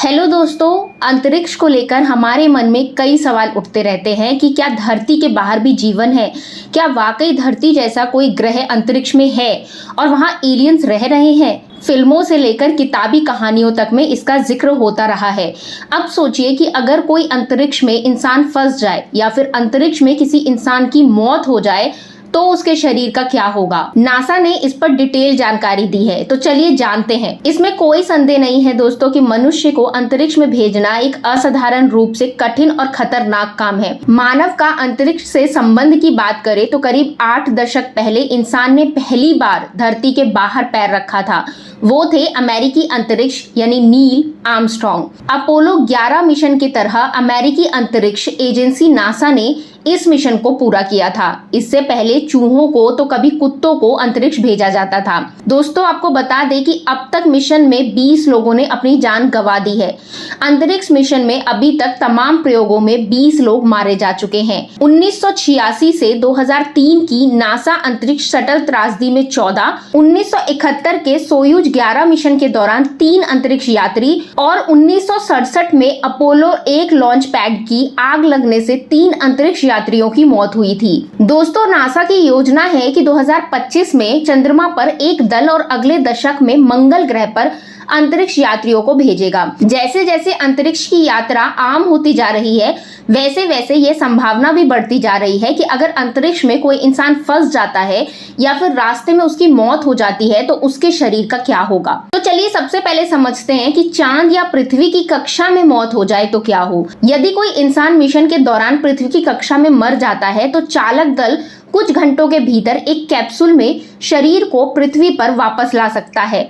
Hello दोस्तों, अंतरिक्ष को लेकर हमारे मन में कई सवाल उठते रहते हैं कि क्या धरती के बाहर भी जीवन है। क्या वाकई धरती जैसा कोई ग्रह अंतरिक्ष में है और वहां एलियंस रह रहे हैं। फिल्मों से लेकर किताबी कहानियों तक में इसका जिक्र होता रहा है। अब सोचिए कि अगर कोई अंतरिक्ष में इंसान फंस जाए या फिर अंतरिक्ष में किसी इंसान की मौत हो जाए तो उसके शरीर का क्या होगा। नासा ने इस पर डिटेल जानकारी दी है, तो चलिए जानते हैं। इसमें कोई संदेह नहीं है दोस्तों कि मनुष्य को अंतरिक्ष में भेजना एक असाधारण रूप से कठिन और खतरनाक काम है। मानव का अंतरिक्ष से संबंध की बात करें तो करीब 8 दशक पहले इंसान ने पहली बार धरती के बाहर पैर रखा था। वो थे अमेरिकी अंतरिक्ष यानी नील आर्मस्ट्रॉन्ग। अपोलो 11 मिशन की तरह अमेरिकी अंतरिक्ष एजेंसी नासा ने इस मिशन को पूरा किया था। इससे पहले चूहों को तो कभी कुत्तों को अंतरिक्ष भेजा जाता था। दोस्तों आपको बता दें कि अब तक मिशन में 20 लोगों ने अपनी जान गंवा दी है। अंतरिक्ष मिशन में अभी तक तमाम प्रयोगों में 20 लोग मारे जा चुके हैं। 1986 से 2003 की नासा अंतरिक्ष शटल त्रासदी में 14, 1971 के सोयूज 11 मिशन के दौरान 3 अंतरिक्ष यात्री और 1967 में अपोलो 1 लॉन्च पैड की आग लगने से 3 अंतरिक्ष यात्रियों की मौत हुई थी। दोस्तों नासा की योजना है कि 2025 में चंद्रमा पर एक दल और अगले दशक में मंगल ग्रह पर अंतरिक्ष यात्रियों को भेजेगा। जैसे जैसे अंतरिक्ष की यात्रा आम होती जा रही है वैसे वैसे ये संभावना भी बढ़ती जा रही है कि अगर अंतरिक्ष में कोई इंसान फंस जाता है या फिर रास्ते में उसकी मौत हो जाती है तो उसके शरीर का क्या होगा। तो चलिए सबसे पहले समझते हैं कि चांद या पृथ्वी की कक्षा में मौत हो जाए तो क्या हो। यदि कोई इंसान मिशन के दौरान पृथ्वी की कक्षा में मर जाता है तो चालक दल कुछ घंटों के भीतर एक कैप्सूल में शरीर को पृथ्वी पर वापस ला सकता है।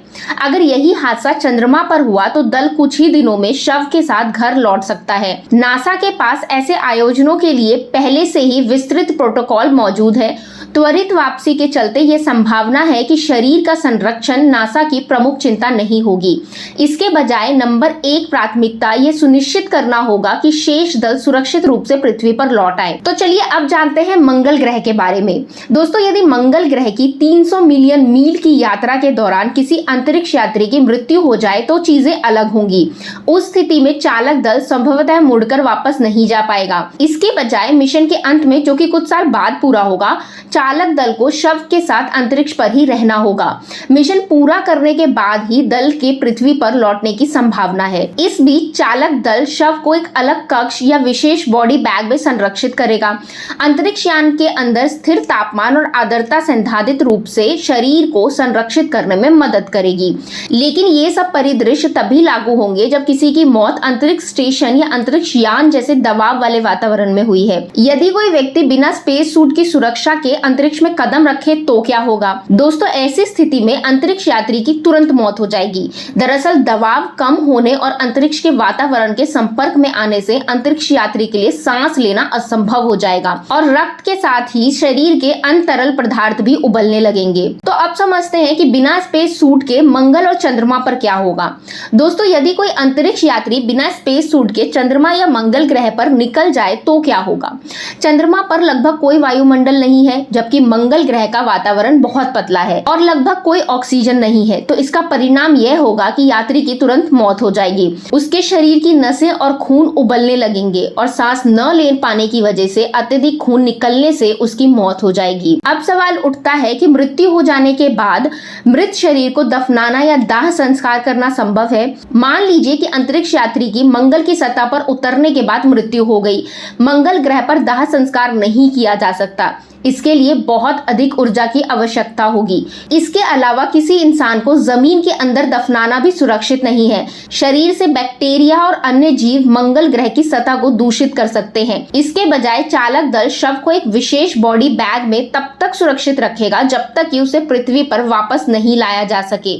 अगर यही हादसा चंद्रमा पर हुआ तो दल कुछ ही दिनों में शव के साथ घर लौट सकता है। नासा के पास ऐसे आयोजनों के लिए पहले से ही विस्तृत प्रोटोकॉल मौजूद है। त्वरित वापसी के चलते ये संभावना है कि शरीर का संरक्षण नासा की प्रमुख चिंता नहीं होगी। इसके बजाय नंबर 1 प्राथमिकता ये सुनिश्चित करना होगा कि शेष दल सुरक्षित रूप से पृथ्वी पर लौट आए। तो चलिए अब जानते हैं मंगल ग्रह के बारे में। दोस्तों यदि मंगल ग्रह की 300 मिलियन मील की यात्रा के दौरान किसी अंतरिक्ष यात्री की मृत्यु हो जाए तो चीजें अलग होंगी। उस स्थिति में चालक दल संभवतः मुड़कर वापस नहीं जा पाएगा। इसके बजाय मिशन के अंत में, जो कि कुछ साल बाद पूरा होगा, चालक दल को शव के साथ अंतरिक्ष पर ही रहना होगा। मिशन पूरा करने के बाद ही दल के पृथ्वी पर लौटने की संभावना है। इस बीच चालक दल शव को एक अलग कक्ष या विशेष बॉडी बैग में संरक्षित करेगा। अंतरिक्ष यान के अंदर स्थिर तापमान और आर्द्रता संधारित रूप से शरीर को संरक्षित करने में मदद करेगी। लेकिन ये सब परिदृश्य तभी लागू होंगे जब किसी की मौत अंतरिक्ष स्टेशन या अंतरिक्ष यान जैसे दबाव वाले वातावरण में हुई है। यदि कोई व्यक्ति बिना स्पेस सूट की सुरक्षा के अंतरिक्ष में कदम रखे तो क्या होगा। दोस्तों ऐसी स्थिति में अंतरिक्ष यात्री की तुरंत मौत हो जाएगी। दरअसल दबाव कम होने और अंतरिक्ष के वातावरण के संपर्क में आने से अंतरिक्ष यात्री के लिए सांस लेना असंभव हो जाएगा और रक्त के साथ ही शरीर के अन्य तरल पदार्थ भी उबलने लगेंगे। तो अब समझते हैं कि बिना स्पेस सूट के मंगल और चंद्रमा पर क्या होगा। दोस्तों यदि कोई अंतरिक्ष यात्री बिना स्पेस सूट के चंद्रमा या मंगल ग्रह पर निकल जाए तो क्या होगा। चंद्रमा पर लगभग कोई वायुमंडल नहीं है, जबकि मंगल ग्रह का वातावरण बहुत पतला है और लगभग कोई ऑक्सीजन नहीं है। तो इसका परिणाम यह होगा कि यात्री की तुरंत मौत हो जाएगी। उसके शरीर की नसें और खून उबलने लगेंगे और सांस न ले पाने की वजह से अत्यधिक खून निकलने से उसकी मौत हो जाएगी। अब सवाल उठता है कि मृत्यु हो जाने के बाद मृत शरीर को दफनाना या दाह संस्कार करना संभव है। मान लीजिए कि अंतरिक्ष यात्री की मंगल की सतह पर उतरने के बाद मृत्यु हो गई। मंगल ग्रह पर दाह संस्कार नहीं किया जा सकता। इसके लिए बहुत अधिक ऊर्जा की आवश्यकता होगी। इसके अलावा किसी इंसान को जमीन के अंदर दफनाना भी सुरक्षित नहीं है। शरीर से बैक्टीरिया और अन्य जीव मंगल ग्रह की सतह को दूषित कर सकते हैं। इसके बजाय चालक दल शव को एक विशेष बॉडी बैग में तब तक सुरक्षित रखेगा जब तक कि उसे पृथ्वी पर वापस नहीं लाया जा सके।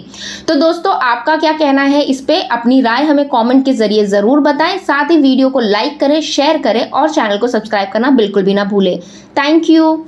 तो दोस्तों आपका क्या कहना है इस पे, अपनी राय हमें कॉमेंट के जरिए जरूर बताएं। साथ ही वीडियो को लाइक करें, शेयर करें और चैनल को सब्सक्राइब करना बिल्कुल भी ना भूलें। Thank you.